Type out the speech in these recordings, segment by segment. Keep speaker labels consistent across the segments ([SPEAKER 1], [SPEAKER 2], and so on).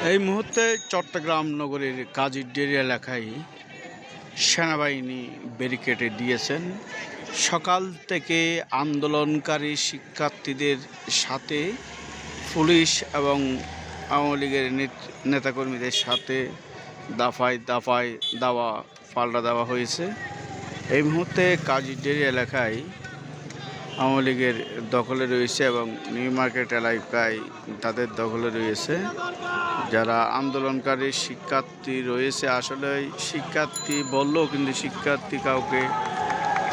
[SPEAKER 1] এই মুহূর্তে চট্টগ্রাম নগরীর কাজীরডেরি এলাকায় সেনাবাহিনী ব্যারিকেডে দিয়েছেন। সকাল থেকে আন্দোলনকারী শিক্ষার্থীদের সাথে পুলিশ এবং আওয়ামী লীগের নেতাকর্মীদের সাথে দফায় দফায় পাল্টা দেওয়া হয়েছে। এই মুহূর্তে কাজীরডেরি এলাকায় আওয়ামী লীগের দখলে রয়েছে এবং নিউ মার্কেট এলাকায় তাদের দখলে রয়েছে। যারা আন্দোলনকারী শিক্ষার্থী রয়েছে, আসলে শিক্ষার্থী বললেও কিন্তু শিক্ষার্থী কাউকে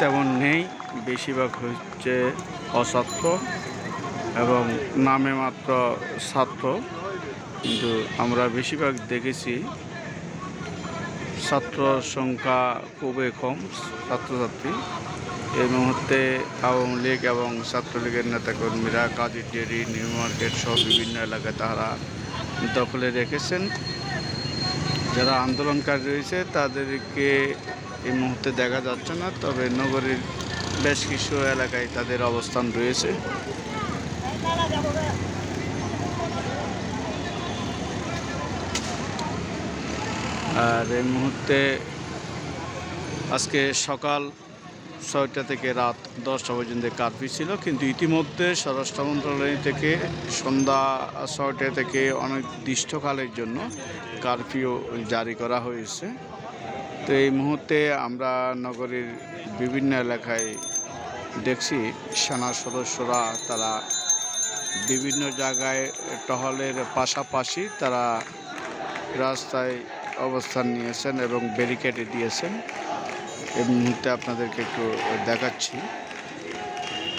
[SPEAKER 1] তেমন নেই, বেশিরভাগ হচ্ছে অছাত্র এবং নামে মাত্র ছাত্র। কিন্তু আমরা বেশিরভাগ দেখেছি ছাত্র সংখ্যা খুবই কম, ছাত্রছাত্রী। এই মুহূর্তে আওয়ামী লীগ এবং ছাত্রলীগের নেতাকর্মীরা কাজীরডেরি, নিউ মার্কেট সহ বিভিন্ন এলাকায় তারা দখলে রেখেছেন। যারা আন্দোলনকারী রয়েছে তাদেরকে এই মুহূর্তে দেখা যাচ্ছে না, তবে নগরীর বেশ কিছু এলাকায় তাদের অবস্থান রয়েছে। আর এই মুহূর্তে আজকে সকাল 6টা থেকে রাত 10টা পর্যন্ত কারফিউ ছিল, কিন্তু ইতিমধ্যে স্বরাষ্ট্র মন্ত্রণালয় থেকে সন্ধ্যা 6টা থেকে অনির্দিষ্টকালের জন্য কারফিউ জারি করা হয়েছে। তো এই মুহূর্তে আমরা নগরীর বিভিন্ন এলাকায় দেখছি সেনা সদস্যরা তারা বিভিন্ন জায়গায় টহলের পাশাপাশি তারা রাস্তায় অবস্থান নিয়েছেন এবং ব্যারিকেডে দিয়েছেন। এই মুহূর্তে আপনাদেরকে একটু দেখাচ্ছি,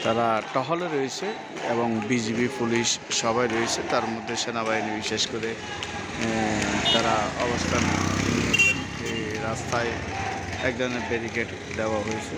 [SPEAKER 1] তারা টহলে রয়েছে এবং বিজিবি, পুলিশ সবাই রয়েছে, তার মধ্যে সেনাবাহিনী বিশেষ করে তারা অবস্থান নিয়েছেন। এই রাস্তায় এক ধরনের ব্যারিকেড দেওয়া হয়েছে।